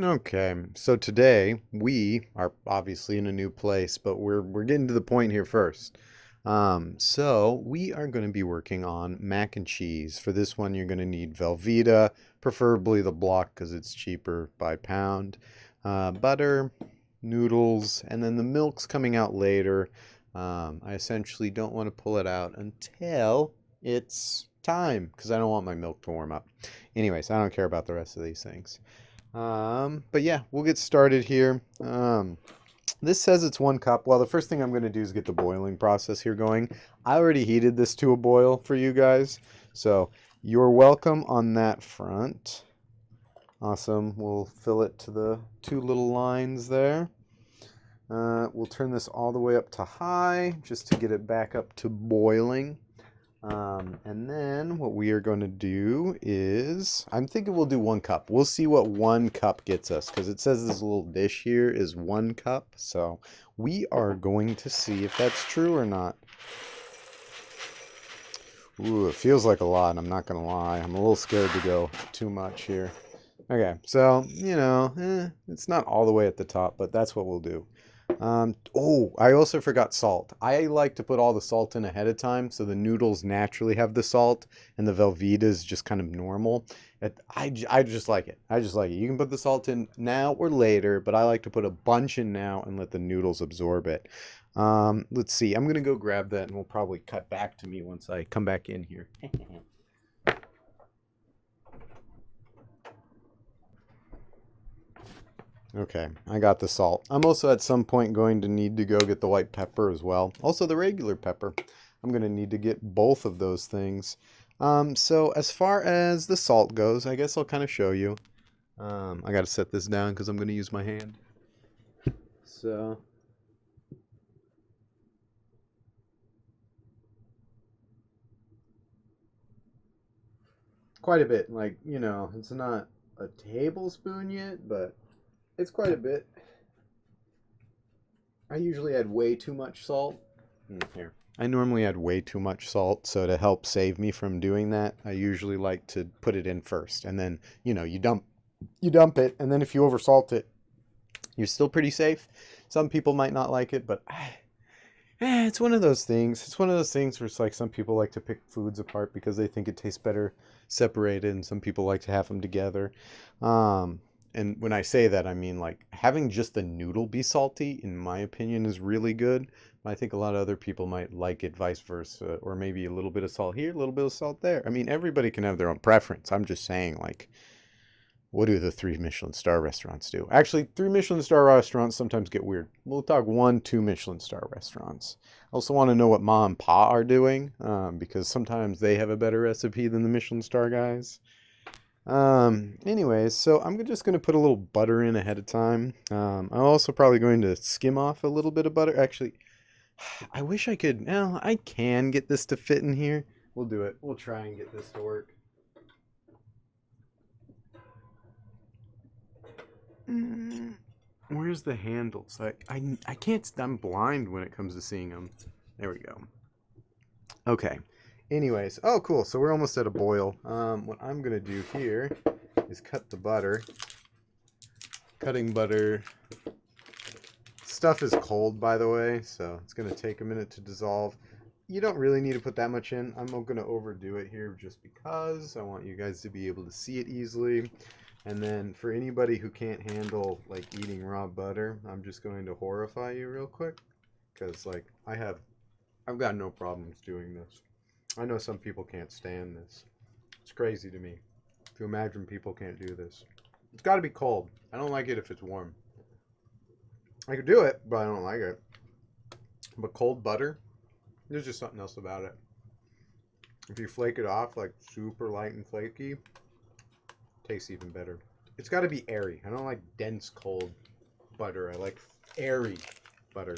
Okay, so today we are obviously in a new place, but we're getting to the point here first. So we are going to be working on mac and cheese. For this one, you're going to need Velveeta, preferably the block because it's cheaper by pound, butter, noodles, and then the milk's coming out later. I essentially don't want to pull it out until it's time because I don't want my milk to warm up. Anyways, I don't care about the rest of these things. But yeah, we'll get started here. This says it's 1 cup. Well, the first thing I'm going to do is get the boiling process here going. I already heated this to a boil for you guys, so you're welcome on that front. Awesome. We'll fill it to the 2 little lines there. We'll turn this all the way up to high just to get it back up to boiling. And then what we are going to do is, I'm thinking we'll do 1 cup. We'll see what 1 cup gets us because it says this little dish here is 1 cup. So we are going to see if that's true or not. Ooh, it feels like a lot. I'm not going to lie. I'm a little scared to go too much here. Okay, so, it's not all the way at the top, but that's what we'll do. Oh, I also forgot salt. I like to put all the salt in ahead of time so the noodles naturally have the salt and the Velveeta is just kind of normal. I just like it. I just like it. You can put the salt in now or later, but I like to put a bunch in now and let the noodles absorb it. Let's see. I'm going to go grab that and we'll probably cut back to me once I come back in here. Okay, I got the salt. I'm also at some point going to need to go get the white pepper as well. Also the regular pepper. I'm going to need to get both of those things. So as far as the salt goes, I guess I'll kind of show you. I got to set this down because I'm going to use my hand. So quite a bit. Like, it's not a tablespoon yet, but it's quite a bit. I usually add way too much salt. Here. I normally add way too much salt, so to help save me from doing that, I usually like to put it in first, and then you dump it, and then if you oversalt it, you're still pretty safe. Some people might not like it, but it's one of those things. It's one of those things where it's like some people like to pick foods apart because they think it tastes better separated, and some people like to have them together. Um, and when I say that, I mean like having just the noodle be salty, in my opinion, is really good. I think a lot of other people might like it vice versa, or maybe a little bit of salt here, a little bit of salt there. I mean, everybody can have their own preference. I'm just saying, like, what do the 3 Michelin star restaurants do? Actually, 3 Michelin star restaurants sometimes get weird. We'll talk 1, 2 Michelin star restaurants. I also want to know what Ma and Pa are doing, because sometimes they have a better recipe than the Michelin star guys. Anyways, so I'm just going to put a little butter in ahead of time. I'm also probably going to skim off a little bit of butter. Actually, I wish I could. Well, I can get this to fit in here. We'll do it. We'll try and get this to work. Mm, where's the handles? I can't. I'm blind when it comes to seeing them. There we go. Okay. Anyways, oh cool. So we're almost at a boil. What I'm gonna do here is cut the butter. Cutting butter. Stuff is cold, by the way, so it's gonna take a minute to dissolve. You don't really need to put that much in. I'm going to overdo it here just because I want you guys to be able to see it easily. And then for anybody who can't handle like eating raw butter, I'm just going to horrify you real quick because like I've got no problems doing this. I know some people can't stand this. It's crazy to me to imagine people can't do this. It's got to be cold. I don't like it if it's warm. I could do it, but I don't like it. But cold butter, there's just something else about it. If you flake it off like super light and flaky, tastes even better. It's got to be airy. I don't like dense cold butter. I like airy butter.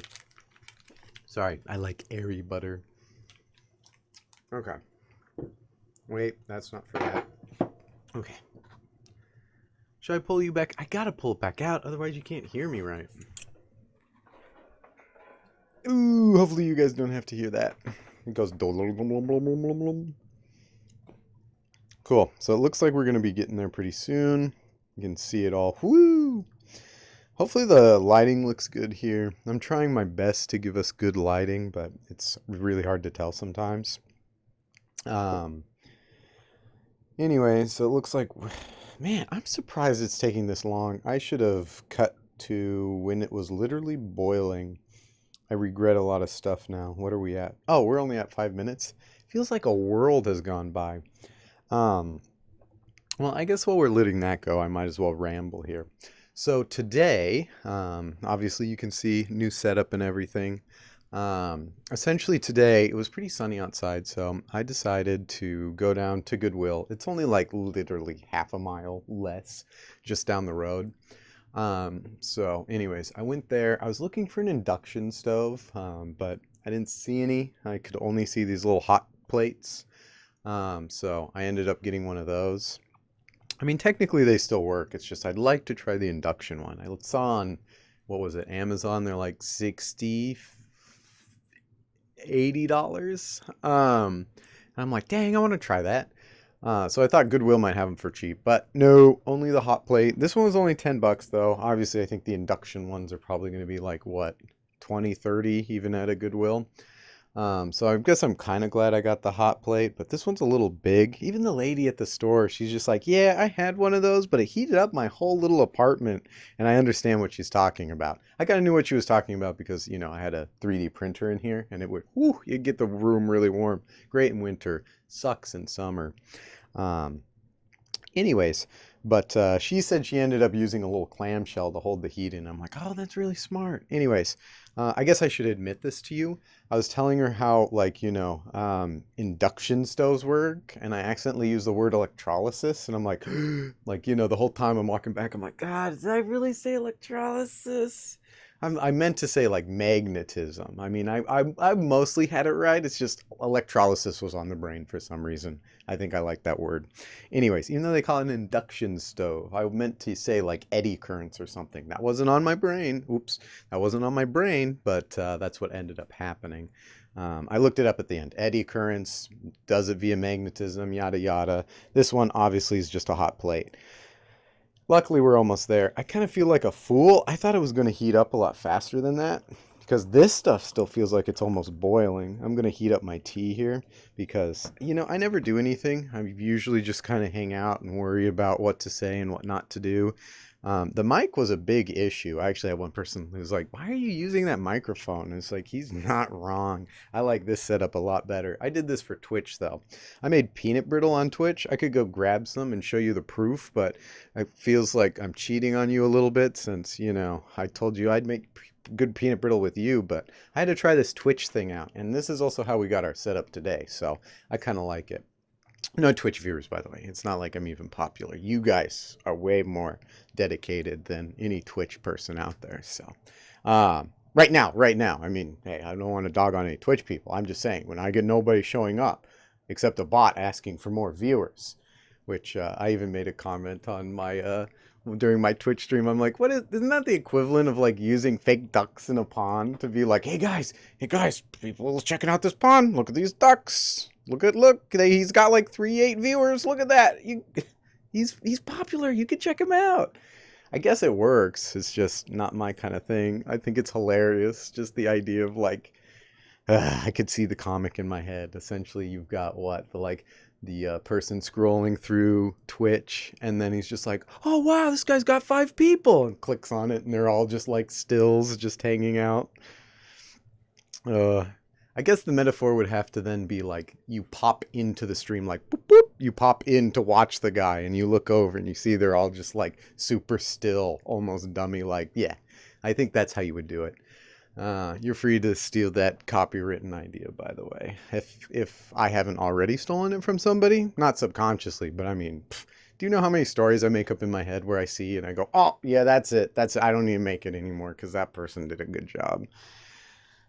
Sorry, I like airy butter. Okay. Wait, that's not for that. Okay. Should I pull you back? I gotta pull it back out, otherwise you can't hear me right. Ooh, hopefully you guys don't have to hear that. It goes. Cool. So it looks like we're going to be getting there pretty soon. You can see it all. Woo! Hopefully the lighting looks good here. I'm trying my best to give us good lighting, but it's really hard to tell sometimes. Anyway, so it looks like, man, I'm surprised it's taking this long. I should have cut to when it was literally boiling. I regret a lot of stuff now. What are we at? Oh, we're only at 5 minutes. Feels like a world has gone by. Well, I guess while we're letting that go, I might as well ramble here. So today, obviously you can see new setup and everything. Essentially today, it was pretty sunny outside, so I decided to go down to Goodwill. It's only like literally half a mile less just down the road. So anyways, I went there. I was looking for an induction stove, but I didn't see any. I could only see these little hot plates. So I ended up getting one of those. I mean, technically they still work. It's just I'd like to try the induction one. I saw on, what was it, Amazon, they're like $60, $80. And I'm like, dang, I want to try that. So I thought Goodwill might have them for cheap, but no, only the hot plate. This one was only $10 though. Obviously, I think the induction ones are probably going to be like, what, 20, 30 even at a Goodwill. So I guess I'm kind of glad I got the hot plate, but this one's a little big. Even the lady at the store, she's just like, yeah, I had one of those, but it heated up my whole little apartment. And I understand what she's talking about. I kind of knew what she was talking about because, you know, I had a 3D printer in here and it would, whoo, you'd get the room really warm. Great in winter, sucks in summer. Anyways, but she said she ended up using a little clamshell to hold the heat in. I'm like, oh, that's really smart. Anyways, I guess I should admit this to you. I was telling her how, like, you know, induction stoves work, and I accidentally used the word electrolysis, and I'm like, like, you know, the whole time I'm walking back, I'm like, God, did I really say electrolysis? I meant to say like magnetism. I mean, I mostly had it right. It's just electrolysis was on the brain for some reason. I think I like that word. Anyways, even though they call it an induction stove, I meant to say like eddy currents or something. That wasn't on my brain. Oops, that wasn't on my brain, but that's what ended up happening. I looked it up at the end. Eddy currents, does it via magnetism, yada yada. This one obviously is just a hot plate. Luckily, we're almost there. I kind of feel like a fool. I thought it was going to heat up a lot faster than that because this stuff still feels like it's almost boiling. I'm going to heat up my tea here because, you know, I never do anything. I usually just kind of hang out and worry about what to say and what not to do. The mic was a big issue. I actually had one person who was like, why are you using that microphone? And it's like, he's not wrong. I like this setup a lot better. I did this for Twitch, though. I made peanut brittle on Twitch. I could go grab some and show you the proof, but it feels like I'm cheating on you a little bit since, you know, I told you I'd make good peanut brittle with you, but I had to try this Twitch thing out. And this is also how we got our setup today, so I kind of like it. No Twitch viewers, by the way. It's not like I'm even popular. You guys are way more dedicated than any Twitch person out there. So, right now, I mean, hey, I don't want to dog on any Twitch people. I'm just saying, when I get nobody showing up, except a bot asking for more viewers, which I even made a comment on my during my Twitch stream. I'm like, isn't that the equivalent of like using fake ducks in a pond to be like, hey guys, people checking out this pond. Look at these ducks. Look, he's got like 3.8 viewers. Look at that. He's popular. You can check him out. I guess it works. It's just not my kind of thing. I think it's hilarious. Just the idea of like, I could see the comic in my head. Essentially, you've got the person scrolling through Twitch, and then he's just like, oh wow, this guy's got 5 people, and clicks on it, and they're all just like stills, just hanging out. I guess the metaphor would have to then be like, you pop into the stream, like, boop, boop, you pop in to watch the guy, and you look over, and you see they're all just like super still, almost dummy-like. Yeah, I think that's how you would do it. You're free to steal that copywritten idea, by the way. If I haven't already stolen it from somebody, not subconsciously, but I mean, do you know how many stories I make up in my head where I see and I go, oh yeah, that's it. I don't need to make it anymore because that person did a good job.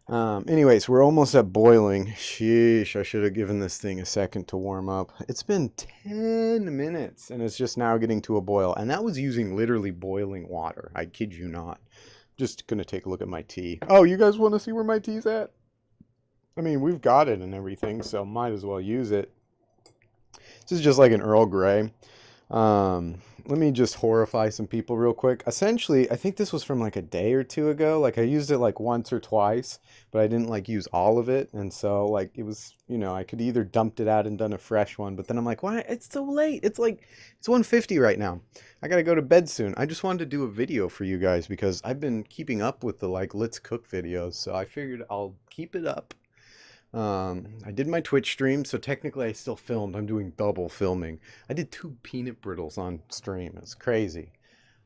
Anyways, we're almost at boiling. Sheesh, I should have given this thing a second to warm up. It's been 10 minutes and it's just now getting to a boil. And that was using literally boiling water. I kid you not. Just gonna take a look at my tea. Oh, you guys want to see where my tea's at? I mean, we've got it and everything, so might as well use it. This is just like an Earl Grey. Let me just horrify some people real quick. Essentially, I think this was from like a day or two ago. Like I used it like once or twice, but I didn't like use all of it. And so like it was, I could either dumped it out and done a fresh one, but then I'm like, why? It's so late. It's 1:50 right now. I gotta go to bed soon. I just wanted to do a video for you guys because I've been keeping up with the like Let's Cook videos. So I figured I'll keep it up. I did my Twitch stream, so technically I still filmed. I'm doing double filming. I did 2 peanut brittles on stream. It's crazy.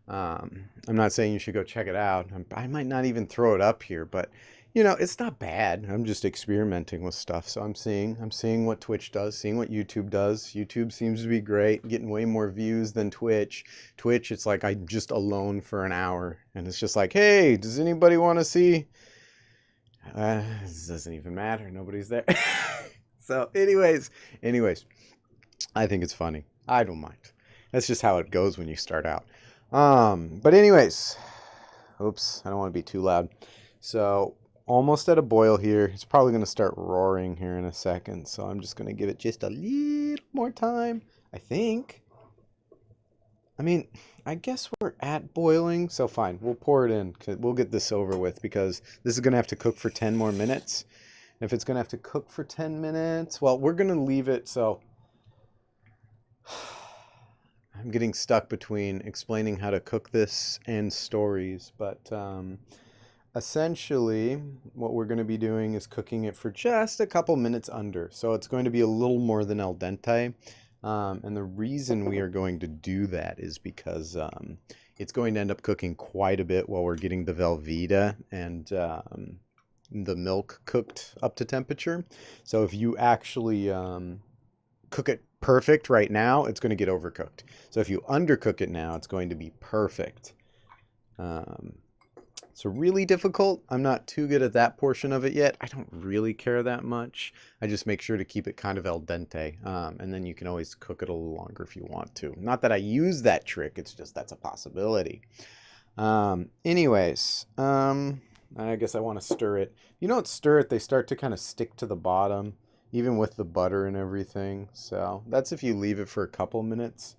I'm not saying you should go check it out. I might not even throw it up here, but it's not bad. I'm just experimenting with stuff. So I'm seeing what Twitch does, seeing what YouTube does. YouTube seems to be great, getting way more views than Twitch. Twitch, it's like I'm just alone for an hour, and it's just like, hey, does anybody want to see? This doesn't even matter. Nobody's there. So anyways, I think it's funny. I don't mind. That's just how it goes when you start out. But anyways, oops, I don't want to be too loud. So almost at a boil here. It's probably going to start roaring here in a second. So I'm just going to give it just a little more time, I think. I mean, I guess we're at boiling, so fine. We'll pour it in. We'll get this over with because this is going to have to cook for 10 more minutes. And if it's going to have to cook for 10 minutes, well, we're going to leave it. So I'm getting stuck between explaining how to cook this and stories. But essentially, what we're going to be doing is cooking it for just a couple minutes under. So it's going to be a little more than al dente. And the reason we are going to do that is because it's going to end up cooking quite a bit while we're getting the Velveeta and the milk cooked up to temperature. So if you actually cook it perfect right now, it's going to get overcooked. So if you undercook it now, it's going to be perfect. So really difficult. I'm not too good at that portion of it yet. I don't really care that much. I just make sure to keep it kind of al dente. And then you can always cook it a little longer if you want to. Not that I use that trick. It's just that's a possibility. Anyways, I guess I want to stir it. You don't stir it, they start to kind of stick to the bottom, even with the butter and everything. So that's if you leave it for a couple minutes.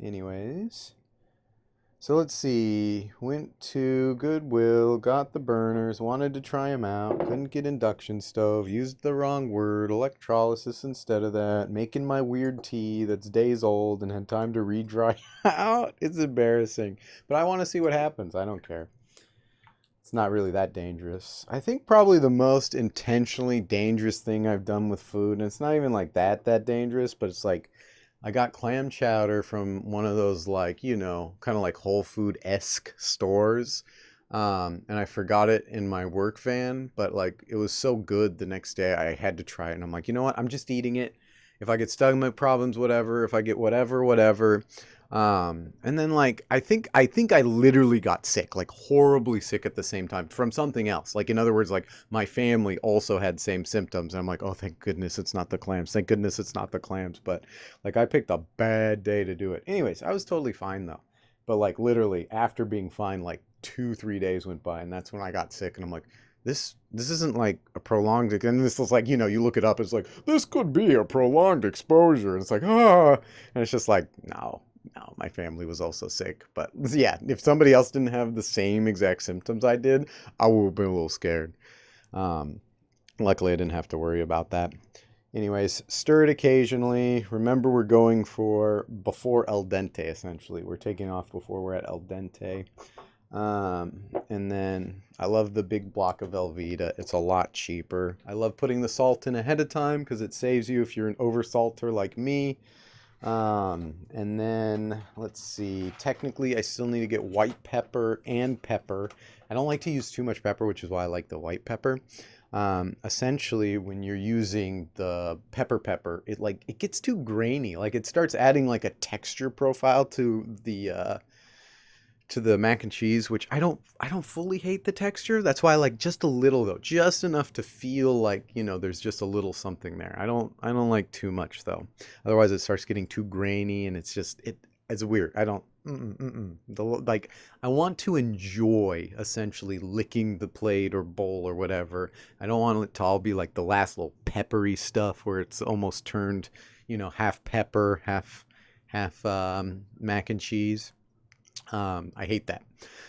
Anyways. So let's see, went to Goodwill, got the burners, wanted to try them out, couldn't get induction stove, used the wrong word, electrolysis instead of that, making my weird tea that's days old and had time to re-dry out. It's embarrassing, but I want to see what happens. I don't care. It's not really that dangerous. I think probably the most intentionally dangerous thing I've done with food, and it's not even like that dangerous, but it's like, I got clam chowder from one of those like, kind of like Whole Food-esque stores. And I forgot it in my work van, but like it was so good the next day I had to try it. And I'm like, you know what? I'm just eating it. If I get stomach problems, whatever. If I get whatever. And then like I think I literally got sick, like horribly sick at the same time from something else. Like in other words, like my family also had same symptoms. And I'm like, oh, thank goodness it's not the clams. Thank goodness it's not the clams. But like I picked a bad day to do it. Anyways, I was totally fine though. But like literally after being fine, like 2-3 days went by, and that's when I got sick. And I'm like, this isn't like a prolonged, and this is like, you look it up, it's like, this could be a prolonged exposure. And it's like, and it's just like, no, my family was also sick. But yeah, if somebody else didn't have the same exact symptoms I did, I would have been a little scared. Luckily, I didn't have to worry about that. Anyways, stir it occasionally. Remember, we're going for before al dente, essentially. We're taking off before we're at al dente. And then I love the big block of Velveeta. It's a lot cheaper. I love putting the salt in ahead of time because it saves you if you're an oversalter like me. And then let's see, technically I still need to get white pepper and pepper. I don't like to use too much pepper, which is why I like the white pepper. Essentially when you're using the pepper, it gets too grainy. Like it starts adding like a texture profile to the mac and cheese, which I don't fully hate the texture. That's why I like just a little though, just enough to feel like, there's just a little something there. I don't like too much though. Otherwise it starts getting too grainy and it's weird. I don't, like I want to enjoy essentially licking the plate or bowl or whatever. I don't want it to all be like the last little peppery stuff where it's almost turned, half pepper, half half mac and cheese. I hate that.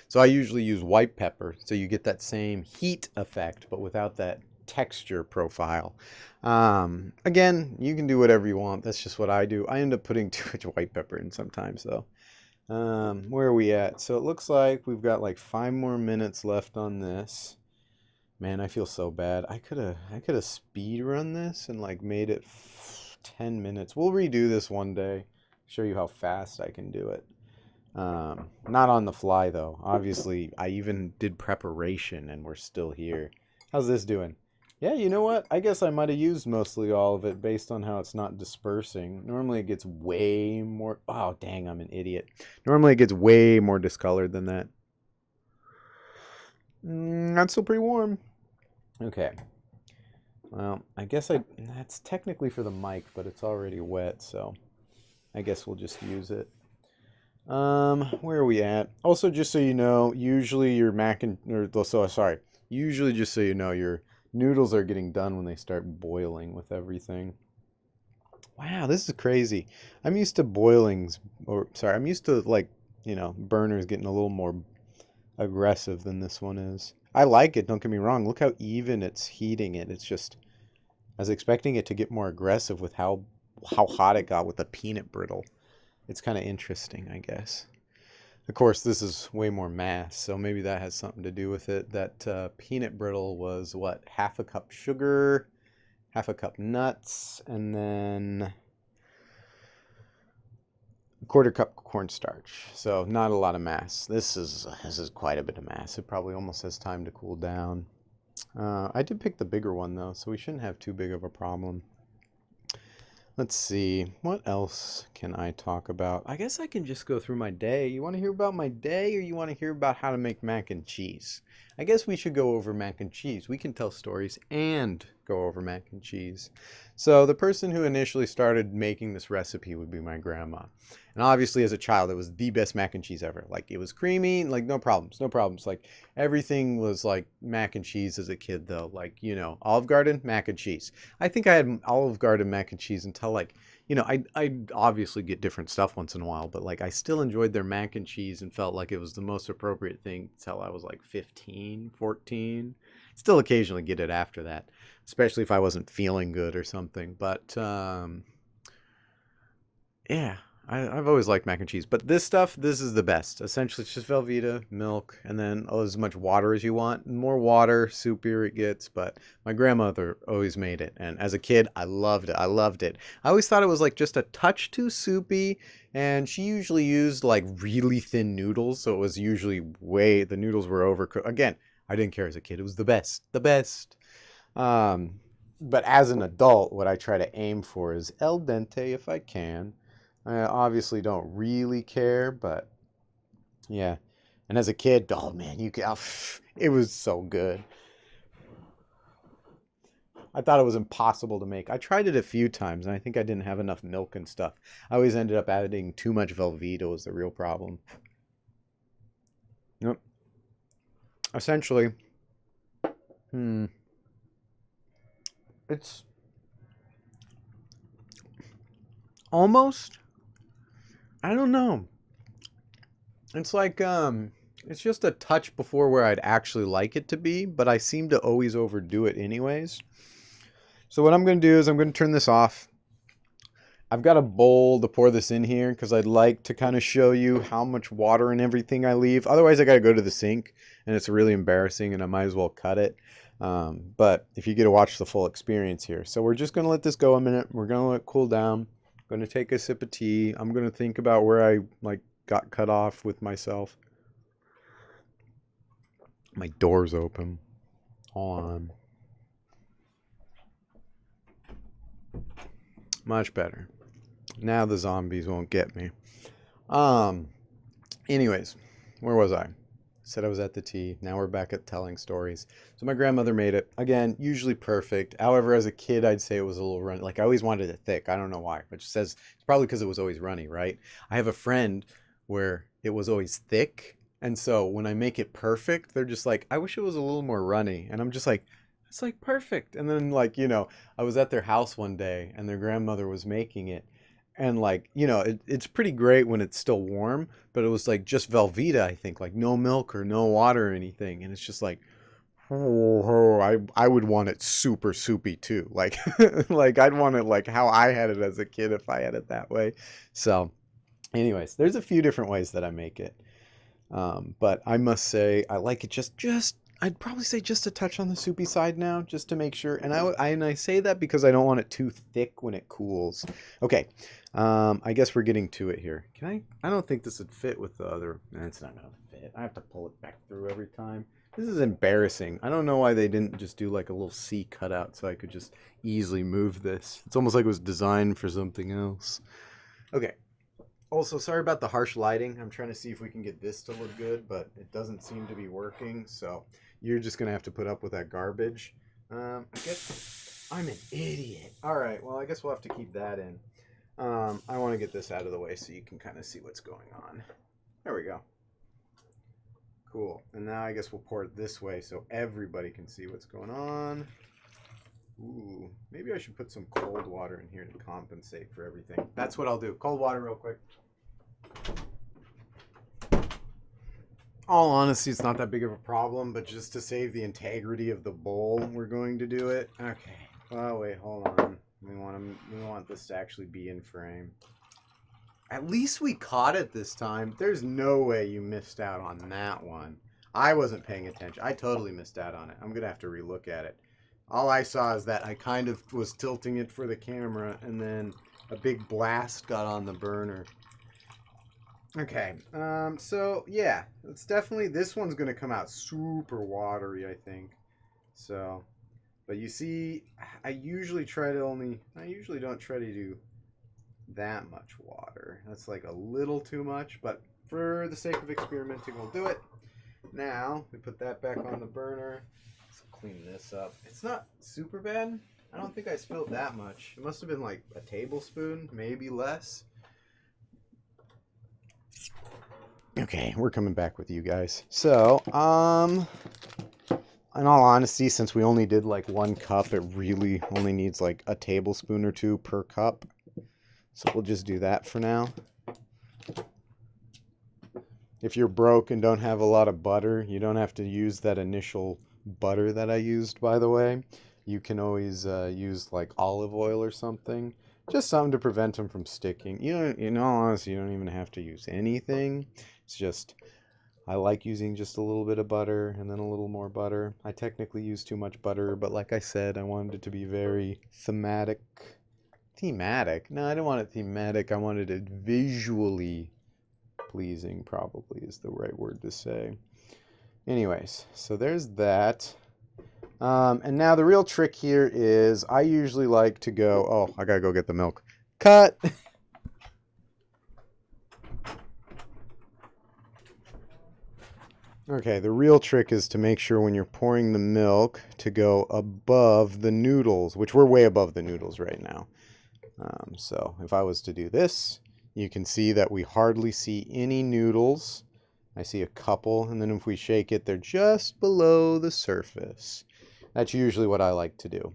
So I usually use white pepper, so you get that same heat effect, but without that texture profile. Again, you can do whatever you want. That's just what I do. I end up putting too much white pepper in sometimes, though. Where are we at? So it looks like we've got like 5 more minutes left on this. Man, I feel so bad. I could have speed run this and like made it 10 minutes. We'll redo this one day. Show you how fast I can do it. Not on the fly though. Obviously, I even did preparation and we're still here. How's this doing? Yeah, you know what? I guess I might have used mostly all of it based on how it's not dispersing. Normally it gets way more... Oh, dang, I'm an idiot. Normally it gets way more discolored than that. That's still pretty warm. Okay. Well, I guess that's technically for the mic, but it's already wet, so I guess we'll just use it. Where are we at? Also, just so you know, usually your usually just so you know, your noodles are getting done when they start boiling with everything. Wow, this is crazy. I'm used to I'm used to like, burners getting a little more aggressive than this one is. I like it, don't get me wrong. Look how even it's heating it. It's just, I was expecting it to get more aggressive with how hot it got with the peanut brittle. It's kind of interesting, I guess. Of course, this is way more mass, so maybe that has something to do with it. That peanut brittle was, what, half a cup sugar, half a cup nuts, and then a quarter cup cornstarch. So not a lot of mass. This is quite a bit of mass. It probably almost has time to cool down. I did pick the bigger one, though, so we shouldn't have too big of a problem. Let's see, what else can I talk about? I guess I can just go through my day. You want to hear about my day, or you want to hear about how to make mac and cheese? I guess we should go over mac and cheese. We can tell stories and go over mac and cheese. So the person who initially started making this recipe would be my grandma. And obviously as a child, it was the best mac and cheese ever. Like, it was creamy, like no problems, no problems. Like, everything was like mac and cheese as a kid, though. Like, Olive Garden, mac and cheese. I think I had Olive Garden mac and cheese until like, I obviously get different stuff once in a while, but like I still enjoyed their mac and cheese and felt like it was the most appropriate thing until I was like 15, 14. Still occasionally get it after that, especially if I wasn't feeling good or something. But yeah, I've always liked mac and cheese, but this is the best. Essentially, it's just Velveeta, milk, and then as much water as you want. The more water, soupier it gets, but my grandmother always made it, and as a kid, I loved it. I loved it. I always thought it was like just a touch too soupy, and she usually used like really thin noodles, so it was usually the noodles were overcooked. Again, I didn't care as a kid. It was the best. The best. But as an adult, what I try to aim for is al dente if I can. I obviously don't really care, but yeah. And as a kid, oh man, it was so good. I thought it was impossible to make. I tried it a few times, and I think I didn't have enough milk and stuff. I always ended up adding too much Velveeta was the real problem. Yep. Essentially, it's almost, I don't know. It's like, it's just a touch before where I'd actually like it to be, but I seem to always overdo it anyways. So what I'm going to do is I'm going to turn this off. I've got a bowl to pour this in here because I'd like to kind of show you how much water and everything I leave. Otherwise, I got to go to the sink, and it's really embarrassing, and I might as well cut it. But if you get to watch the full experience here. So we're just going to let this go a minute. We're going to let it cool down. I'm going to take a sip of tea. I'm going to think about where I got cut off with myself. My door's open. Hold on. Much better. Now the zombies won't get me. Anyways, where was I? Said I was at the tea. Now we're back at telling stories. So my grandmother made it. Again, usually perfect. However, as a kid, I'd say it was a little runny. Like, I always wanted it thick. I don't know why. But she says it's probably because it was always runny, right? I have a friend where it was always thick. And so when I make it perfect, they're just like, I wish it was a little more runny. And I'm just like, it's like perfect. And then I was at their house one day and their grandmother was making it. And like, you know, it's pretty great when it's still warm, but it was like just Velveeta, I think, like no milk or no water or anything. And it's just like, oh, I would want it super soupy too. Like, like I'd want it like how I had it as a kid if I had it that way. So anyways, there's a few different ways that I make it. But I must say I like it just I'd probably say just a touch on the soupy side now, just to make sure. And I say that because I don't want it too thick when it cools. Okay, I guess we're getting to it here. Can I? I don't think this would fit with the other. It's not gonna fit. I have to pull it back through every time. This is embarrassing. I don't know why they didn't just do like a little C cutout so I could just easily move this. It's almost like it was designed for something else. Okay. Also, sorry about the harsh lighting. I'm trying to see if we can get this to look good, but it doesn't seem to be working. So you're just going to have to put up with that garbage. I guess I'm an idiot. All right. Well, I guess we'll have to keep that in. I want to get this out of the way so you can kind of see what's going on. There we go. Cool. And now I guess we'll pour it this way so everybody can see what's going on. Ooh, maybe I should put some cold water in here to compensate for everything. That's what I'll do. Cold water real quick. All honesty, it's not that big of a problem, but just to save the integrity of the bowl, we're going to do it. Okay. Oh, wait, hold on. We want this to actually be in frame. At least we caught it this time. There's no way you missed out on that one. I wasn't paying attention. I totally missed out on it. I'm going to have to relook at it. All I saw is that I kind of was tilting it for the camera, and then a big blast got on the burner. Okay, so yeah, it's definitely, this one's going to come out super watery, I think. So, but you see, I usually don't try to do that much water. That's like a little too much, but for the sake of experimenting, we'll do it. Now, we put that back on the burner. Let's clean this up. It's not super bad. I don't think I spilled that much. It must have been like a tablespoon, maybe less. Okay, we're coming back with you guys. So, in all honesty, since we only did like 1 cup, it really only needs like a tablespoon or 2 per cup. So we'll just do that for now. If you're broke and don't have a lot of butter, you don't have to use that initial butter that I used, by the way. You can always use like olive oil or something. Just something to prevent them from sticking. In all honesty, you don't even have to use anything. It's just, I like using just a little bit of butter and then a little more butter. I technically use too much butter, but like I said, I wanted it to be very thematic. Thematic? No, I didn't want it thematic. I wanted it visually pleasing, probably is the right word to say. Anyways, so there's that. And now the real trick here is I usually like to go, oh, I gotta go get the milk. Cut! Okay, the real trick is to make sure when you're pouring the milk to go above the noodles, which we're way above the noodles right now. So if I was to do this, you can see that we hardly see any noodles. I see a couple, and then if we shake it, they're just below the surface. That's usually what I like to do.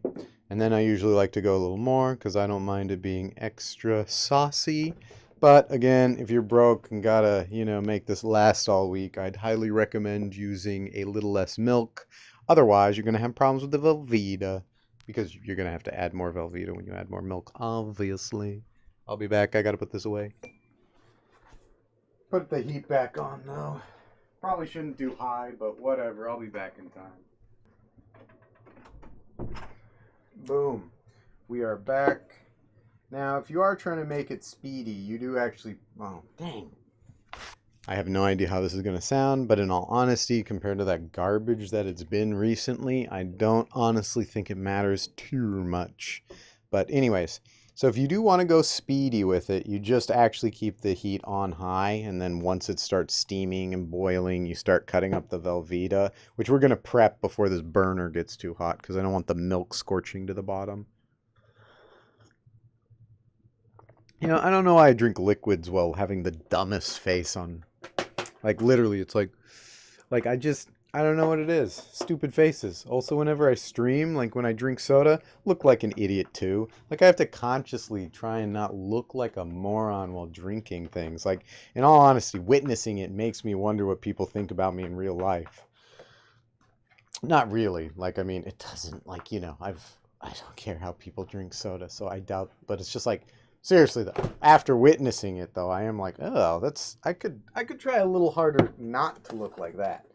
And then I usually like to go a little more because I don't mind it being extra saucy. But again, if you're broke and gotta, make this last all week, I'd highly recommend using a little less milk. Otherwise, you're going to have problems with the Velveeta because you're going to have to add more Velveeta when you add more milk, obviously. I'll be back. I got to put this away. Put the heat back on, though. Probably shouldn't do high, but whatever. I'll be back in time. Boom. We are back. Now, if you are trying to make it speedy, you do actually... Oh, dang. I have no idea how this is going to sound, but in all honesty, compared to that garbage that it's been recently, I don't honestly think it matters too much. But anyways, so if you do want to go speedy with it, you just actually keep the heat on high, and then once it starts steaming and boiling, you start cutting up the Velveeta, which we're going to prep before this burner gets too hot, because I don't want the milk scorching to the bottom. I don't know why I drink liquids while having the dumbest face on. Like, literally, it's like I don't know what it is. Stupid faces. Also, whenever I stream, like when I drink soda, look like an idiot too. Like I have to consciously try and not look like a moron while drinking things. Like, in all honesty, witnessing it makes me wonder what people think about me in real life. Not really. Like, I mean, it doesn't, like, I don't care how people drink soda, so I doubt, but it's just like, seriously though, after witnessing it though, I am like, oh, I could try a little harder not to look like that.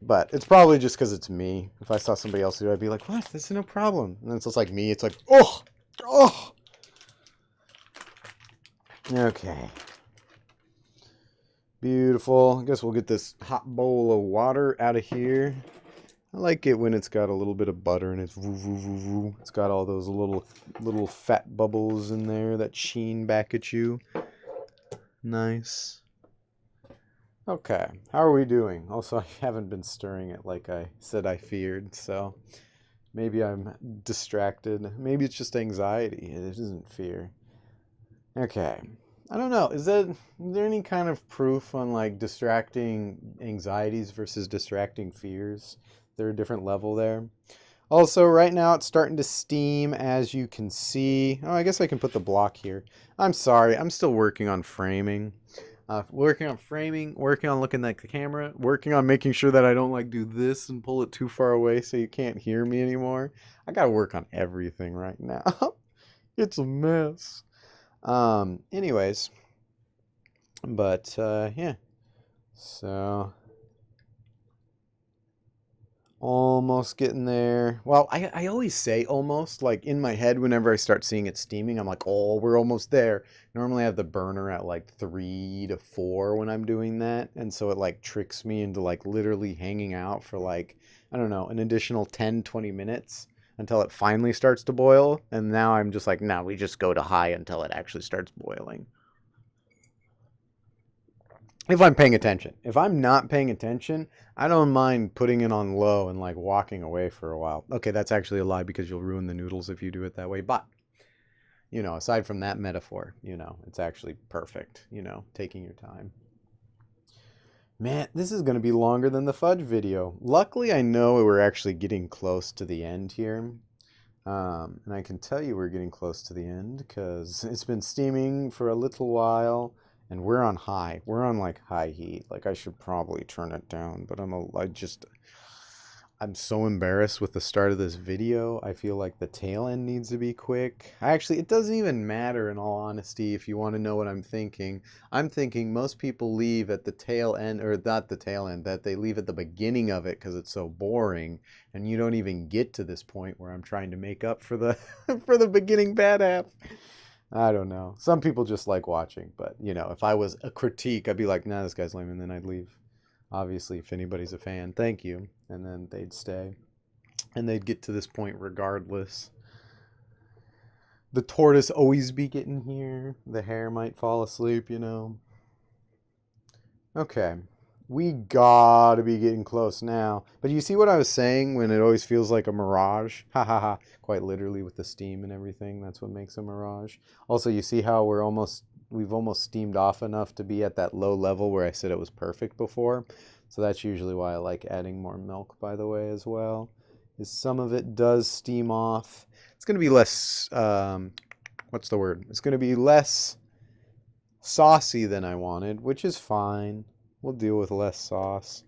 But it's probably just because it's me. If I saw somebody else do it, I'd be like, what? This is no problem. And then it's just like me. It's like, oh, oh. Okay. Beautiful. I guess we'll get this hot bowl of water out of here. I like it when it's got a little bit of butter and it's woo, woo, woo, woo. It's got all those little fat bubbles in there that sheen back at you. Nice. Okay, how are we doing? Also, I haven't been stirring it like I said I feared, so maybe I'm distracted. Maybe it's just anxiety. It isn't fear. Okay. I don't know. Is there any kind of proof on like distracting anxieties versus distracting fears? Is there a different level there? Also, right now it's starting to steam, as you can see. Oh, I guess I can put the block here. I'm sorry. I'm still working on framing. Working on framing, working on looking at the camera, working on making sure that I don't like do this and pull it too far away so you can't hear me anymore. I gotta work on everything right now. It's a mess. Anyways, but yeah. So almost getting there. Well, I always say almost, like in my head whenever I start seeing it steaming, I'm like, oh, we're almost there. Normally I have the burner at like 3 to 4 when I'm doing that. And so it like tricks me into like literally hanging out for like, I don't know, an additional 10, 20 minutes until it finally starts to boil. And now I'm just like, no, we just go to high until it actually starts boiling. If I'm paying attention. If I'm not paying attention, I don't mind putting it on low and like walking away for a while. Okay, that's actually a lie because you'll ruin the noodles if you do it that way. But, aside from that metaphor, it's actually perfect, taking your time. Man, this is going to be longer than the fudge video. Luckily, I know we're actually getting close to the end here. And I can tell you we're getting close to the end because it's been steaming for a little while. And we're on high. We're on like high heat. Like I should probably turn it down, but I'm so embarrassed with the start of this video. I feel like the tail end needs to be quick. It doesn't even matter in all honesty if you want to know what I'm thinking. I'm thinking most people leave at the tail end, or not the tail end, that they leave at the beginning of it because it's so boring, and you don't even get to this point where I'm trying to make up for the for the beginning bad half. I don't know. Some people just like watching, but if I was a critique, I'd be like, nah, this guy's lame, and then I'd leave. Obviously, if anybody's a fan, thank you. And then they'd stay. And they'd get to this point regardless. The tortoise always be getting here. The hare might fall asleep, Okay. We gotta be getting close now. But you see what I was saying when it always feels like a mirage? Ha ha ha. Quite literally with the steam and everything. That's what makes a mirage. Also, you see how we've almost steamed off enough to be at that low level where I said it was perfect before. So that's usually why I like adding more milk, by the way, as well. Is some of it does steam off. It's going to be less, what's the word? It's going to be less saucy than I wanted, which is fine. We'll deal with less sauce.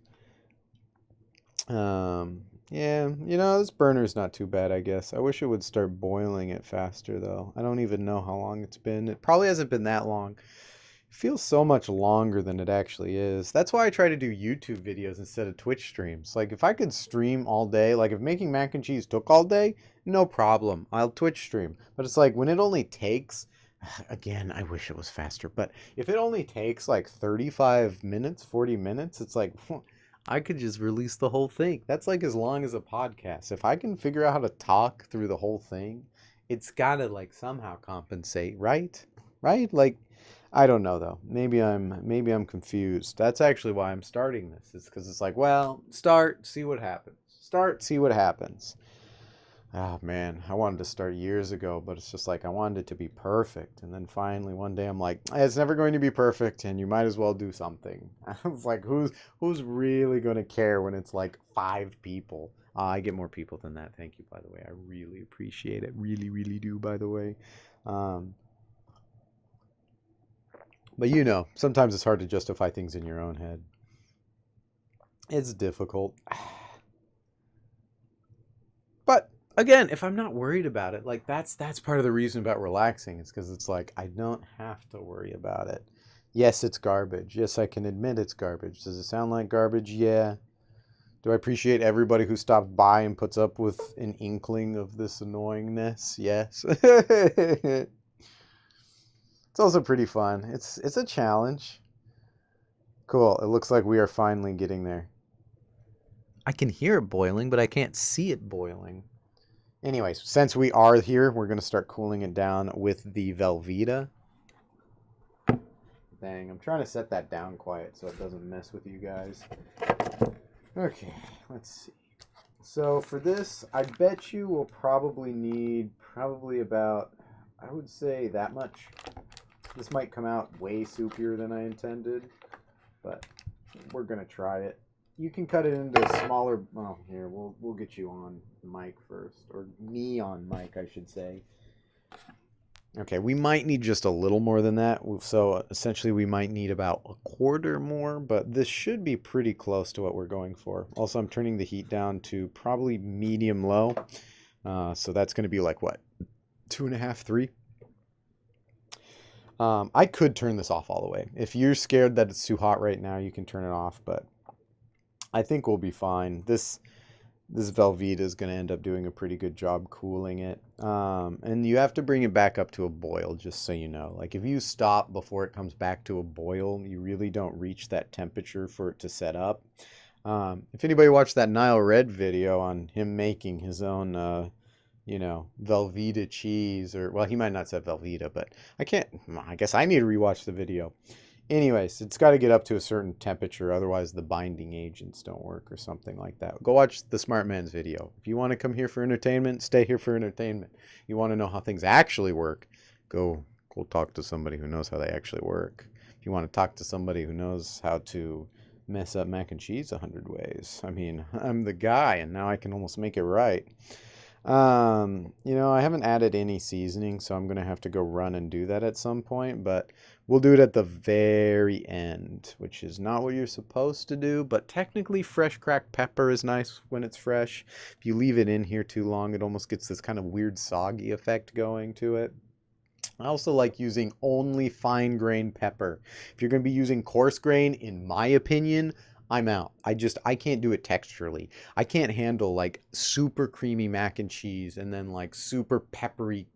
Yeah, this burner's not too bad, I guess. I wish it would start boiling it faster, though. I don't even know how long it's been. It probably hasn't been that long. It feels so much longer than it actually is. That's why I try to do YouTube videos instead of Twitch streams. Like, if I could stream all day, like if making mac and cheese took all day, no problem. I'll Twitch stream. But it's like when it only takes... Again, I wish it was faster, but if it only takes like 35 minutes, 40 minutes, it's like, I could just release the whole thing. That's like as long as a podcast. If I can figure out how to talk through the whole thing, it's gotta like somehow compensate, right? Right? Like, I don't know though. Maybe I'm confused. That's actually why I'm starting this. It's because it's like, well, start, see what happens. Start, see what happens. Ah, man, I wanted to start years ago, but it's just like I wanted it to be perfect. And then finally one day I'm like, it's never going to be perfect, and you might as well do something. I was like, who's really going to care when it's like 5 people? I get more people than that. Thank you, by the way. I really appreciate it. Really, really do, by the way. Um, but you know, sometimes it's hard to justify things in your own head. It's difficult. But again, if I'm not worried about it, like that's part of the reason about relaxing is because it's like I don't have to worry about it. Yes, it's garbage. Yes, I can admit it's garbage. Does it sound like garbage? Yeah. Do I appreciate everybody who stops by and puts up with an inkling of this annoyingness? Yes. It's also pretty fun. It's a challenge. Cool. It looks like we are finally getting there. I can hear it boiling, but I can't see it boiling. Anyways, since we are here, we're going to start cooling it down with the Velveeta. Dang, I'm trying to set that down quiet so it doesn't mess with you guys. Okay, let's see. So for this, I bet you we'll probably need about, I would say that much. This might come out way soupier than I intended, but we're going to try it. You can cut it into smaller. Well, here we'll get you on mic first, or me on mic, I should say. Okay, we might need just a little more than that. So essentially, we might need about a quarter more, but this should be pretty close to what we're going for. Also, I'm turning the heat down to probably medium low. So that's going to be like what, 2.5, 3. I could turn this off all the way. If you're scared that it's too hot right now, you can turn it off, but I think we'll be fine. This Velveeta is going to end up doing a pretty good job cooling it. And you have to bring it back up to a boil, just so you know. Like if you stop before it comes back to a boil, you really don't reach that temperature for it to set up. If anybody watched that Nile Red video on him making his own, Velveeta cheese, or, well, he might not say Velveeta, but I guess I need to rewatch the video. Anyways, it's got to get up to a certain temperature, otherwise the binding agents don't work or something like that. Go watch the Smart Man's video. If you want to come here for entertainment, stay here for entertainment. You want to know how things actually work, go talk to somebody who knows how they actually work. If you want to talk to somebody who knows how to mess up mac and cheese 100 ways, I mean, I'm the guy, and now I can almost make it right. I haven't added any seasoning, so I'm going to have to go run and do that at some point, but we'll do it at the very end, which is not what you're supposed to do, but technically fresh cracked pepper is nice when it's fresh. If you leave it in here too long, it almost gets this kind of weird soggy effect going to it. I also like using only fine grain pepper. If you're going to be using coarse grain, in my opinion, I'm out. I can't do it texturally. I can't handle like super creamy mac and cheese and then like super peppery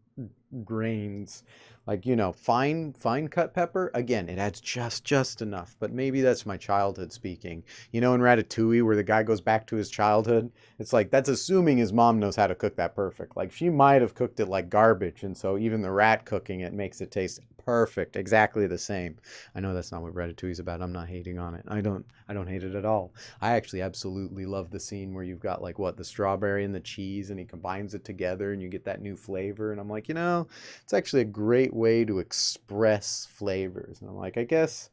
grains. Like, fine cut pepper, again, it adds just enough, but maybe that's my childhood speaking. In Ratatouille, where the guy goes back to his childhood, it's like that's assuming his mom knows how to cook that perfect. Like she might have cooked it like garbage, and so even the rat cooking it makes it taste perfect, exactly the same. I know that's not what Ratatouille's about. I'm not hating on it. I don't hate it at all. I actually absolutely love the scene where you've got like the strawberry and the cheese, and he combines it together and you get that new flavor, and I'm like, it's actually a great way to express flavors. And I'm like, I guess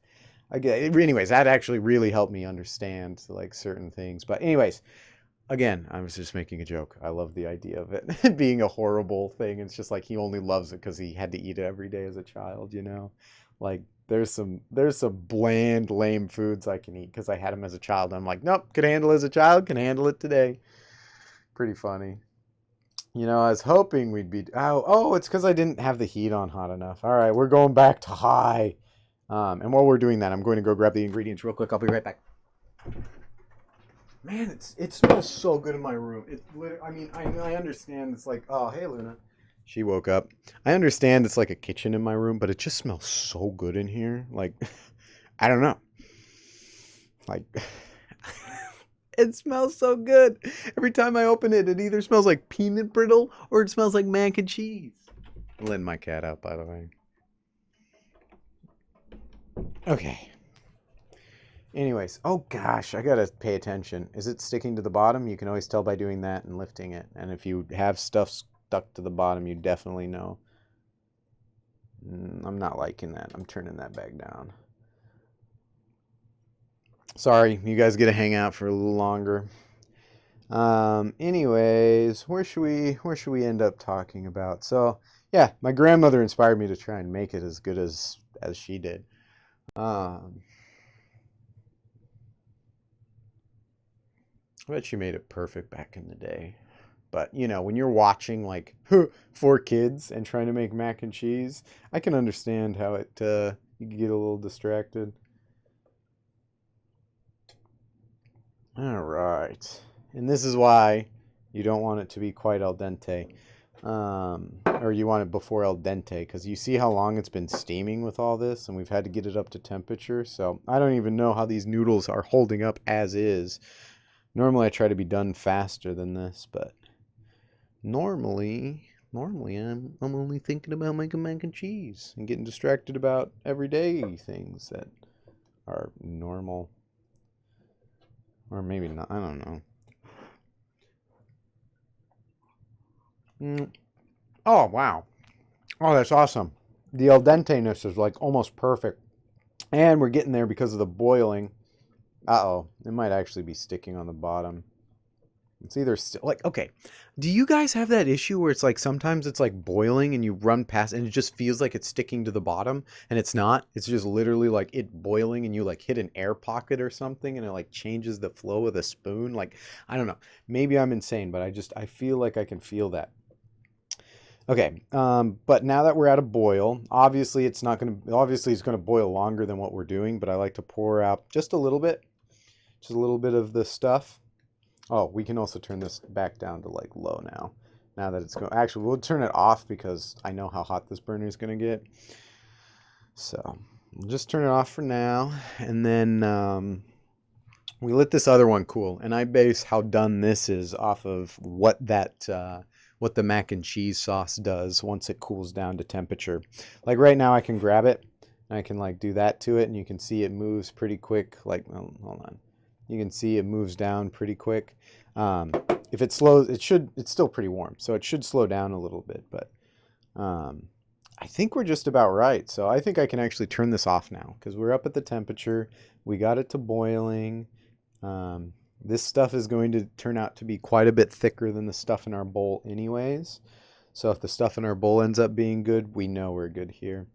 anyways, that actually really helped me understand like certain things. But anyways, again, I was just making a joke. I love the idea of it being a horrible thing. It's just like he only loves it because he had to eat it every day as a child, Like there's some bland, lame foods I can eat because I had them as a child. I'm like, nope, could handle it as a child, can handle it today. Pretty funny. I was hoping we'd be... Oh, it's because I didn't have the heat on hot enough. All right, we're going back to high. And while we're doing that, I'm going to go grab the ingredients real quick. I'll be right back. Man, it smells so good in my room. I understand it's like... Oh, hey, Luna. She woke up. I understand it's like a kitchen in my room, but it just smells so good in here. Like, I don't know. Like... It smells so good. Every time I open it, it either smells like peanut brittle or it smells like mac and cheese. I'm letting my cat out, by the way. Okay. Anyways, oh gosh, I gotta pay attention. Is it sticking to the bottom? You can always tell by doing that and lifting it. And if you have stuff stuck to the bottom, you definitely know. I'm not liking that. I'm turning that back down. Sorry, you guys get to hang out for a little longer. Anyways, where should we end up talking about? So, yeah, my grandmother inspired me to try and make it as good as she did. Um, I bet she made it perfect back in the day. But, you know, when you're watching like 4 kids and trying to make mac and cheese, I can understand how you can get a little distracted. All right. And this is why you don't want it to be quite al dente. Or you want it before al dente, because you see how long it's been steaming with all this, and we've had to get it up to temperature. So I don't even know how these noodles are holding up as is. Normally I try to be done faster than this, but normally I'm only thinking about making mac and cheese and getting distracted about everyday things that are normal. Or maybe not, I don't know. Oh, wow. Oh, that's awesome. The al dente-ness is like almost perfect. And we're getting there because of the boiling. Uh-oh. It might actually be sticking on the bottom. It's either still like, okay. Do you guys have that issue where it's like sometimes it's like boiling and you run past and it just feels like it's sticking to the bottom and it's not? It's just literally like it boiling and you like hit an air pocket or something and it like changes the flow of the spoon. Like, I don't know. Maybe I'm insane, but I feel like I can feel that. Okay, but now that we're at a boil, obviously it's gonna boil longer than what we're doing, but I like to pour out just a little bit of the stuff. Oh, we can also turn this back down to like low now. Now that it's going, actually, we'll turn it off because I know how hot this burner is gonna get. So we'll just turn it off for now, and then we let this other one cool, and I base how done this is off of what the mac and cheese sauce does once it cools down to temperature. Like right now, I can grab it and I can like do that to it, and you can see it moves pretty quick. Like, oh, hold on, you can see it moves down pretty quick. If it slows, it's still pretty warm, so it should slow down a little bit, but I think we're just about right. So I think I can actually turn this off now because we're up at the temperature. We got it to boiling. This stuff is going to turn out to be quite a bit thicker than the stuff in our bowl anyways. So if the stuff in our bowl ends up being good, we know we're good here.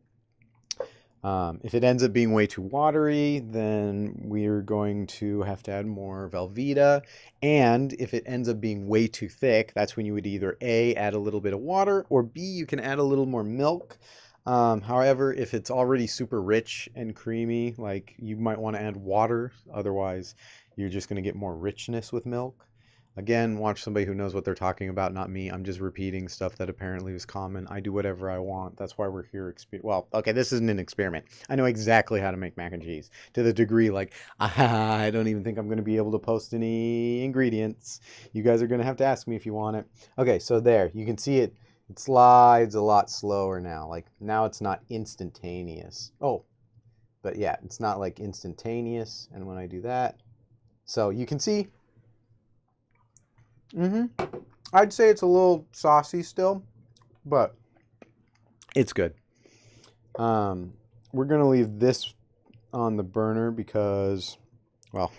If it ends up being way too watery, then we're going to have to add more Velveeta. And if it ends up being way too thick, that's when you would either A, add a little bit of water, or B, you can add a little more milk. However, if it's already super rich and creamy, like you might want to add water. Otherwise, you're just going to get more richness with milk. Again, watch somebody who knows what they're talking about, not me. I'm just repeating stuff that apparently is common. I do whatever I want. That's why we're here. Well, okay, this isn't an experiment. I know exactly how to make mac and cheese to the degree like I don't even think I'm going to be able to post any ingredients. You guys are going to have to ask me if you want it. Okay, so there. You can see it. It slides a lot slower now. Like now it's not instantaneous. Oh, but yeah, it's not like instantaneous. And when I do that, so you can see. I'd say it's a little saucy still, but it's good. We're gonna leave this on the burner because, well,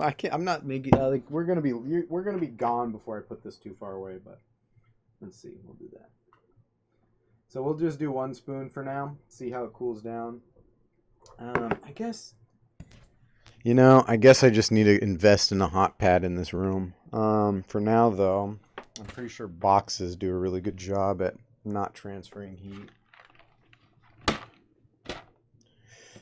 I can't. I'm not making like we're gonna be gone before I put this too far away. But let's see, we'll do that. So we'll just do 1 spoon for now. See how it cools down. I guess. I guess I just need to invest in a hot pad in this room. For now, though, I'm pretty sure boxes do a really good job at not transferring heat.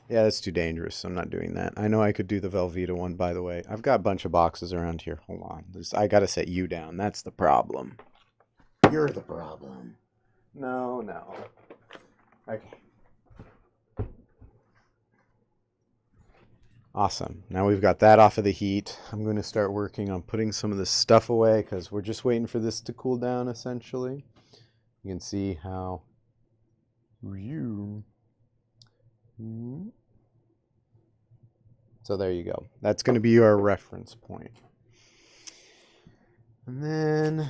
Yeah, that's too dangerous. I'm not doing that. I know I could do the Velveeta one, by the way. I've got a bunch of boxes around here. Hold on. I got to set you down. That's the problem. You're the problem. No. Okay. Awesome. Now we've got that off of the heat. I'm going to start working on putting some of this stuff away because we're just waiting for this to cool down, essentially. You can see how So there you go. That's going to be your reference point. And then,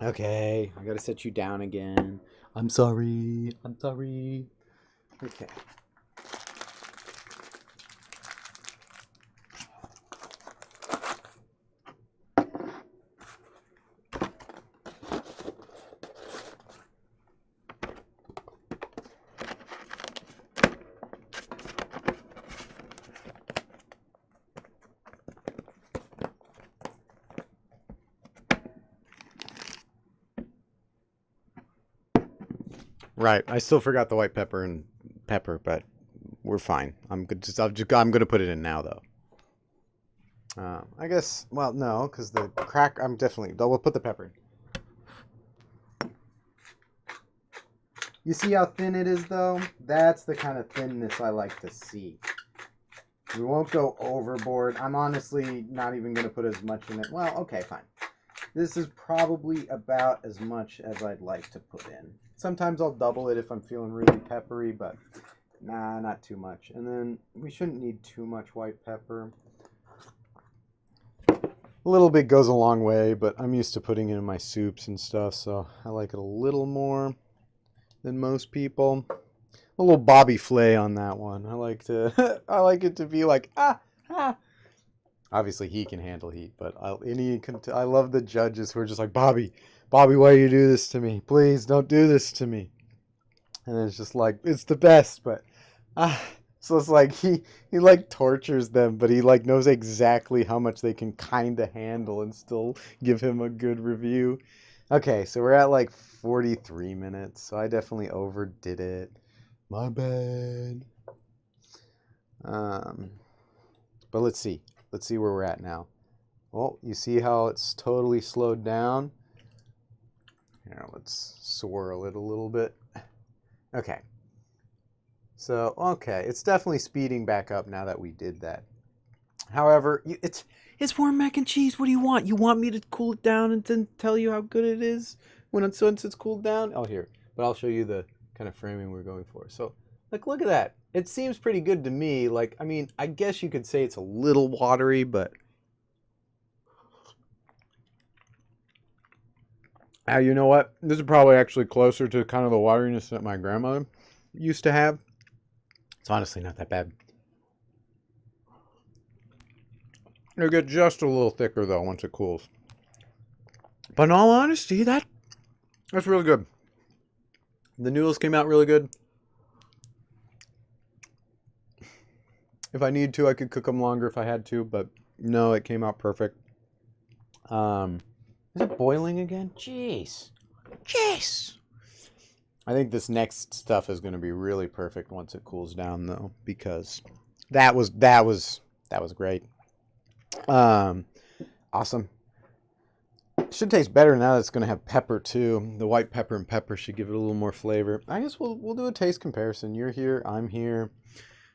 okay, I got to set you down again. I'm sorry. I'm sorry. Okay. Right. I still forgot the white pepper and pepper, but we're fine. I'm good. I'm going to put it in now, though. I guess. Well, no, because the crack. I'm definitely. We'll put the pepper in. You see how thin it is, though? That's the kind of thinness I like to see. We won't go overboard. I'm honestly not even going to put as much in it. Well, okay, fine. This is probably about as much as I'd like to put in. Sometimes I'll double it if I'm feeling really peppery, but nah, not too much. And then we shouldn't need too much white pepper. A little bit goes a long way, but I'm used to putting it in my soups and stuff, so I like it a little more than most people. A little Bobby Flay on that one. I like it to be like ah. Obviously he can handle heat, but I love the judges who are just like, Bobby, why do you do this to me? Please don't do this to me. And it's just like, it's the best, but so it's like he like tortures them, but he like knows exactly how much they can kind of handle and still give him a good review. Okay, so we're at like 43 minutes, so I definitely overdid it. My bad. But let's see. Let's see where we're at now. Well, you see how it's totally slowed down? Here, let's swirl it a little bit. Okay. So, okay, it's definitely speeding back up now that we did that. However, it's warm mac and cheese. What do you want? You want me to cool it down and then tell you how good it is once it's cooled down? Oh, here. But I'll show you the kind of framing we're going for. So, like, look at that. It seems pretty good to me. Like, I mean, I guess you could say it's a little watery, but you know what? This is probably actually closer to kind of the wateriness that my grandmother used to have. It's honestly not that bad. It'll get just a little thicker, though, once it cools. But in all honesty, that's really good. The noodles came out really good. If I need to, I could cook them longer if I had to, but no, it came out perfect. Is it boiling again? Jeez. I think this next stuff is going to be really perfect once it cools down, though, because that was great. Awesome. It should taste better now that it's going to have pepper too. The white pepper and pepper should give it a little more flavor. I guess we'll do a taste comparison. You're here, I'm here.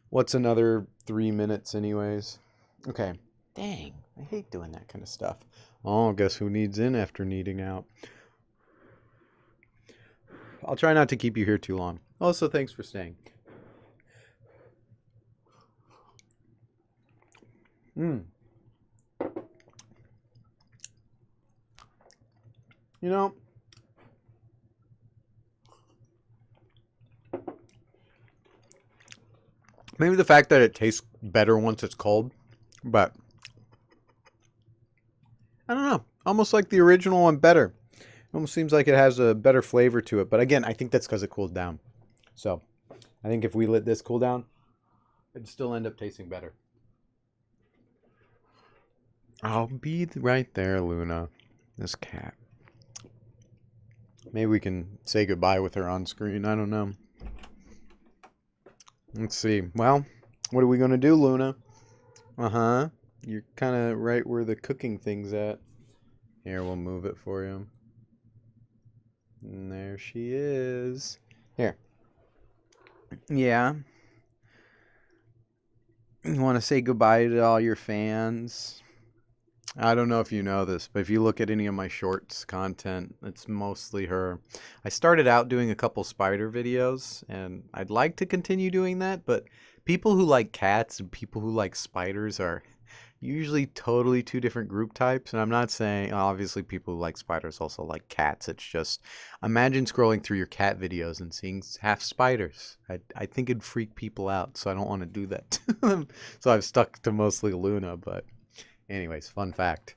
What's another 3 minutes anyways? Okay. Dang, I hate doing that kind of stuff. Oh, guess who needs in after needing out? I'll try not to keep you here too long. Also, thanks for staying. You know, maybe the fact that it tastes better once it's cold, but I don't know. Almost like the original one better. It almost seems like it has a better flavor to it. But again, I think that's because it cooled down. So I think if we let this cool down, it'd still end up tasting better. I'll be right there, Luna. This cat. Maybe we can say goodbye with her on screen. I don't know. Let's see. Well, what are we going to do, Luna? Uh-huh. You're kind of right where the cooking thing's at. Here, we'll move it for you. And there she is. Here. Yeah. You want to say goodbye to all your fans? I don't know if you know this, but if you look at any of my shorts content, it's mostly her. I started out doing a couple spider videos, and I'd like to continue doing that, but People who like cats and people who like spiders are usually totally two different group types. And I'm not saying, obviously, people who like spiders also like cats. It's just, imagine scrolling through your cat videos and seeing half spiders. I think it'd freak people out, so I don't want to do that to them. So I've stuck to mostly Luna, but anyways, fun fact.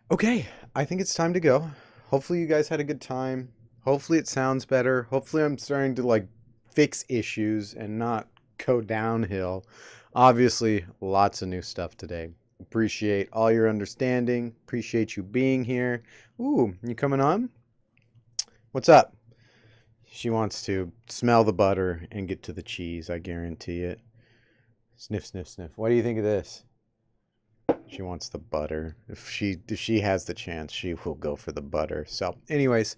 Okay, I think it's time to go. Hopefully you guys had a good time. Hopefully it sounds better. Hopefully I'm starting to like fix issues and not go downhill. Obviously, lots of new stuff today. Appreciate all your understanding. Appreciate you being here. Ooh, you coming on? What's up? She wants to smell the butter and get to the cheese, I guarantee it. Sniff, sniff, sniff. What do you think of this? She wants the butter. If she has the chance, she will go for the butter. So, anyways,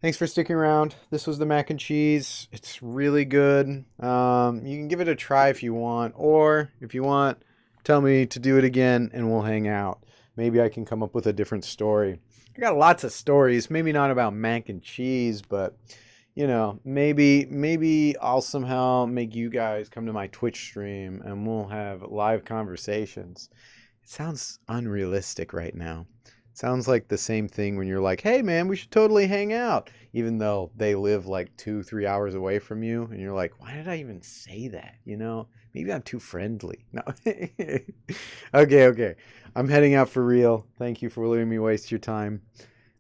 thanks for sticking around. This was the mac and cheese. It's really good. You can give it a try if you want, or if you want, tell me to do it again and we'll hang out. Maybe I can come up with a different story. I got lots of stories, maybe not about mac and cheese, but you know, maybe I'll somehow make you guys come to my Twitch stream and we'll have live conversations. It sounds unrealistic right now. Sounds like the same thing when you're like, hey man, we should totally hang out. Even though they live like 2-3 hours away from you. And you're like, why did I even say that? You know, maybe I'm too friendly. No. Okay. I'm heading out for real. Thank you for letting me waste your time.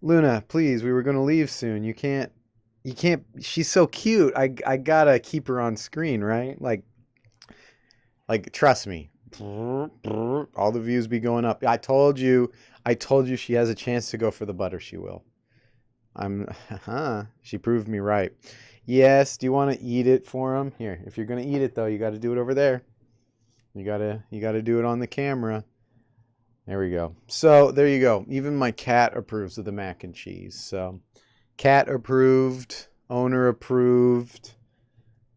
Luna, please, we were going to leave soon. You can't, she's so cute. I gotta keep her on screen, right? Like, trust me. All the views be going up. I told you she has a chance to go for the butter. She will. She proved me right. Yes, do you want to eat it for him? Here, if you're going to eat it though, you got to do it over there. You got to do it on the camera. There we go. So, there you go. Even my cat approves of the mac and cheese. So, cat approved, owner approved.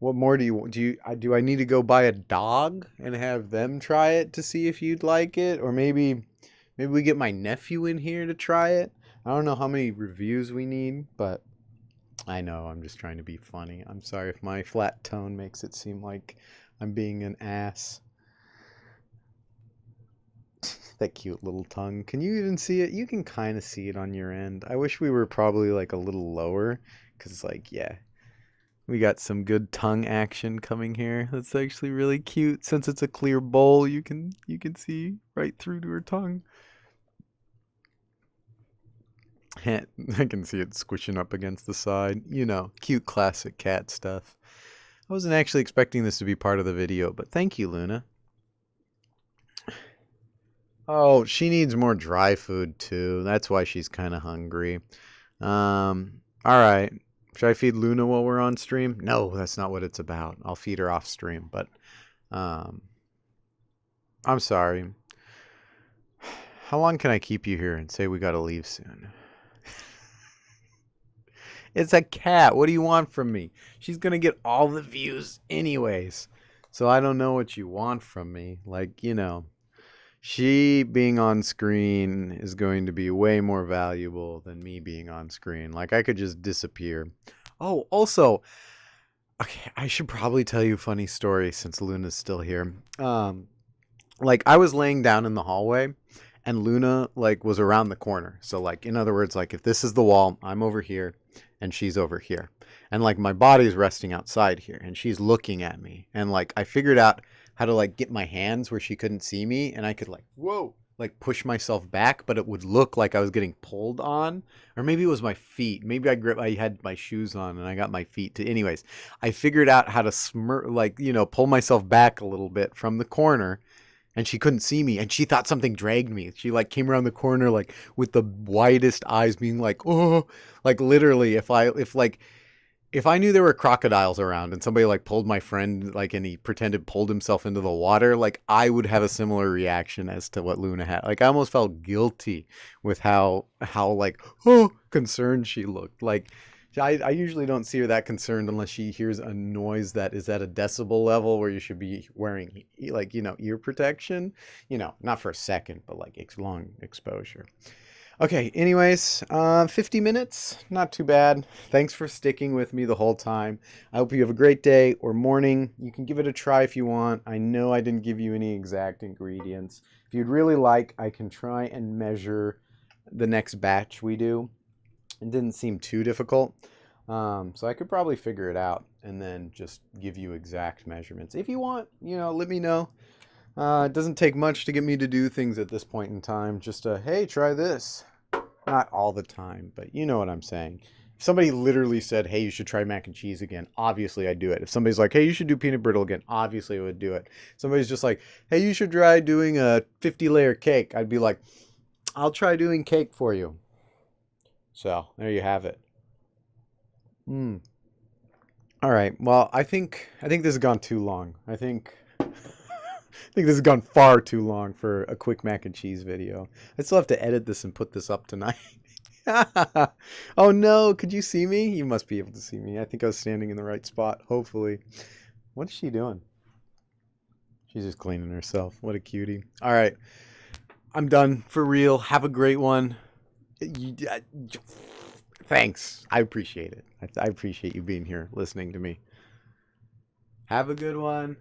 What more do I need to go buy a dog and have them try it to see if you'd like it? Or maybe we get my nephew in here to try it. I don't know how many reviews we need, but I know I'm just trying to be funny. I'm sorry if my flat tone makes it seem like I'm being an ass. That cute little tongue. Can you even see it? You can kind of see it on your end. I wish we were probably like a little lower, because like, yeah. We got some good tongue action coming here. That's actually really cute. Since it's a clear bowl, you can see right through to her tongue. I can see it squishing up against the side. You know, cute classic cat stuff. I wasn't actually expecting this to be part of the video, but thank you, Luna. Oh, she needs more dry food too. That's why she's kind of hungry. All right. Should I feed Luna while we're on stream? No, that's not what it's about. I'll feed her off stream, but I'm sorry. How long can I keep you here and say we gotta leave soon? It's a cat. What do you want from me? She's gonna get all the views anyways. So I don't know what you want from me. Like, you know, she being on screen is going to be way more valuable than me being on screen. Like, I could just disappear. Oh, also, okay, I should probably tell you a funny story since Luna's still here. Like, I was laying down in the hallway and Luna, like, was around the corner. So, like, in other words, like, if this is the wall, I'm over here and she's over here. And, like, my body's resting outside here and she's looking at me. And, like, I figured out how to like get my hands where she couldn't see me, and I could like, whoa, like push myself back, but it would look like I was getting pulled on. Or maybe it was my feet. Maybe I had my shoes on and I got my feet to, anyways, I figured out how to like, you know, pull myself back a little bit from the corner, and she couldn't see me and she thought something dragged me. She like came around the corner like with the widest eyes being like, oh, like literally if I knew there were crocodiles around and somebody like pulled my friend, like, and he pretended pulled himself into the water, like I would have a similar reaction as to what Luna had. Like I almost felt guilty with how like, oh, concerned she looked. Like I usually don't see her that concerned unless she hears a noise that is at a decibel level where you should be wearing like, you know, ear protection, you know, not for a second, but like long exposure. Okay, anyways, 50 minutes, not too bad. Thanks for sticking with me the whole time. I hope you have a great day or morning. You can give it a try if you want. I know I didn't give you any exact ingredients. If you'd really like, I can try and measure the next batch we do. It didn't seem too difficult. So I could probably figure it out and then just give you exact measurements. If you want, let me know. It doesn't take much to get me to do things at this point in time. Just hey, try this. Not all the time, but you know what I'm saying. If somebody literally said, hey, you should try mac and cheese again, obviously I'd do it. If somebody's like, hey, you should do peanut brittle again, obviously I would do it. Somebody's just like, hey, you should try doing a 50-layer cake, I'd be like, I'll try doing cake for you. So there you have it. Hmm. All right. Well, I think this has gone too long. I think this has gone far too long for a quick mac and cheese video. I still have to edit this and put this up tonight. Oh no, could you see me? You must be able to see me. I think I was standing in the right spot, hopefully. What is she doing? She's just cleaning herself. What a cutie. All right. I'm done for real. Have a great one. Thanks. I appreciate it. I appreciate you being here listening to me. Have a good one.